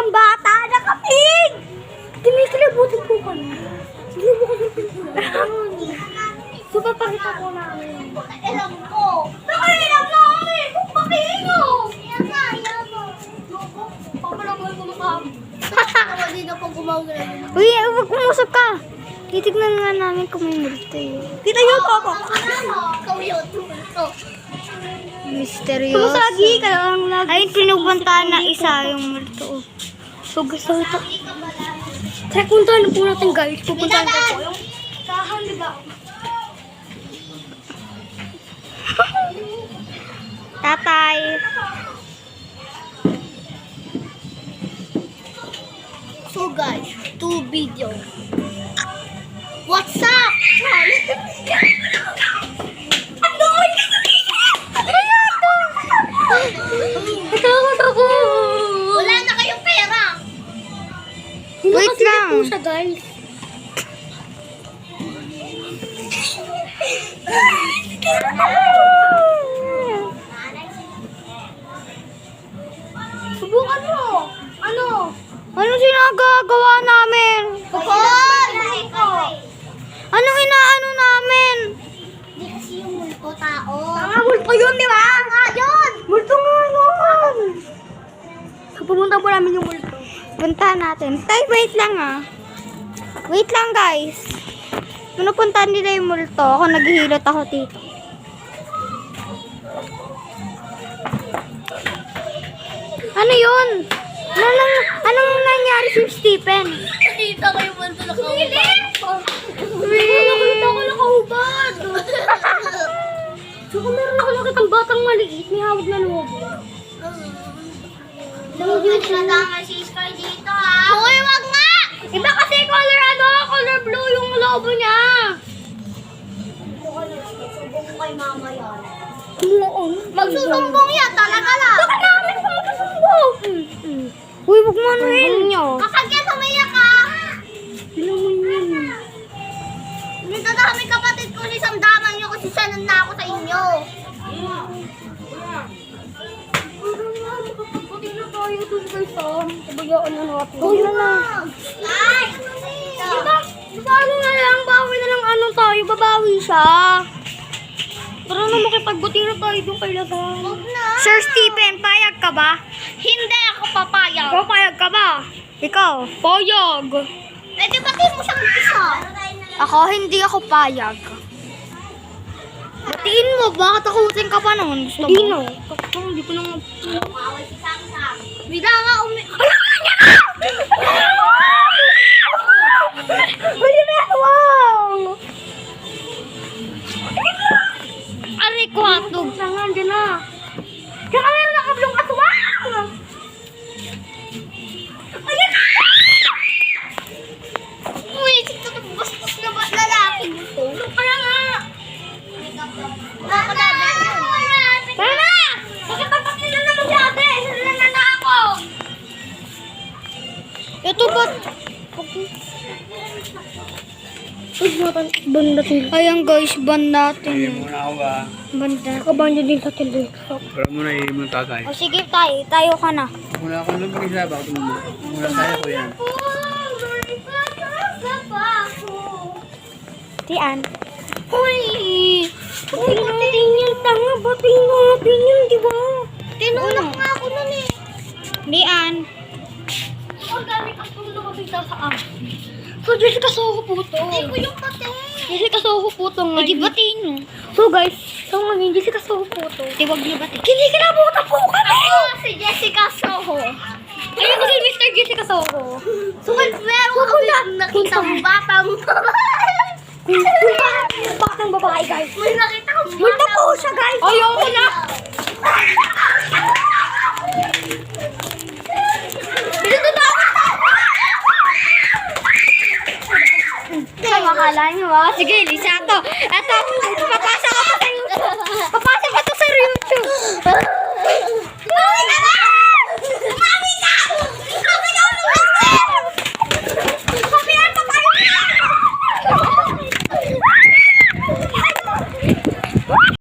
kitang bata na kapig! Kinikilabutin po kami. Sige mo ko yung pintuan. So, papakita ko namin. Alam ko. Nakailam namin. Kung pakino. Yan mo. Papalakal ko mukha. Hindi na pag gumagawin. Uy, huwag umusap ka. Titignan nga namin kung may multo eh. Kita nyo to ako. Ikaw yun. Ito. Misteryoso. Sumasagi ka lang lagi. Ayun, pinupuntahan na isa yung multo. So, gusto ito. Try, puntahan na po natin guys. Pupuntahan ko po. Yung kahan, diba? Tatay. So guys, 2 video. What's up? Ano? Natakot ako. Wala na kayong pera. Wait lang. Po siya, guys. Subukan mo. Ano? Ano sinagagawa namin? Anong inaano namin? Hindi kasi yung multo tao. Tanga, multo yun, di ba? Nga yun! Multo nga yun. So, pumunta po namin yung multo. Puntahan natin. Tay, wait lang ah. Wait lang guys. Pinupuntahan nila yung multo. Ako naghihilot ako dito. Ano yun? Anong nangyari si Stephen? Nakita ko yung multo na kaubad. Nakita ko nakahubad. Saka meron ako nakitang batang maliit. May hawag na lobo. Nadama si Sky dito ha. Hoy, wag nga! Iba kasi color color blue yung lobo niya. Sumbong ko kay mama yan. Magsusumbong yan, talaga lang. Baka namin magsusumbong. Uy, wag mo anuhin niyo. Kapag yan umiyak ka, Sino mo yun? dito na kami kapatid ko ni Samdaman nyo kasi sanang na ako sa inyo. Pati na tayo dun guys ah. Kabayaan na natin. Huwag na. Ay! Diba ano na lang, bawi na lang ano tayo, babawi siya. Tara na makipagbutira tayo doon kay Lazar. Huwag na. Sir Stephen, payag ka ba? Hindi ako papayag. Ikaw, payag ka ba? Ikaw? Payag. Eh, di ba mo siyang isa? Ako, hindi ako payag. Batiin mo, baka takutin ka pa naman. Gusto mo? Hindi na. Hindi ko nang... Bawal si Samsam. Bigla nga Wow! Aray ko, hatog. Sangan, dyan na. Kaya meron na kablong aswang! Ayan! Uy, ito bastos na ba lalaki nito? Kaya nga! Tara na! Tara na! Bakit papakita naman si ate? Sila na ako! Ito ba? Ayan guys, ban natin. Iyon muna ako ba? Banda. Nakaban din sa television. Pero muna iyon muna tatay. O sige tayo ka na. Muna ako lang mag-isa ba? Muna kaya ko yan. Tian. Uy! Bating natin yan, tanga. Bating natin yan, di ba? Tinulak nga ako nun eh. Dian. Ang dami kang tulog sa akin. So, Jessica Soho po to. Hindi ko yung pati. Jessica Soho po to ngayon. Hindi batiin nyo. So guys, ngayon Jessica Soho po to. Tiwag niyo batiin. Hindi ka nabuta po kami! Ako si Jessica Soho. Ayun ko si Mr. Jessica Soho. So, meron kami nakitang batang Batang babae guys. May nakita kong Multo po siya guys. Ayoko na. Dito na. Kaya makala nyo ah. Sige, Lisa to. Eto, papasa ka pa sa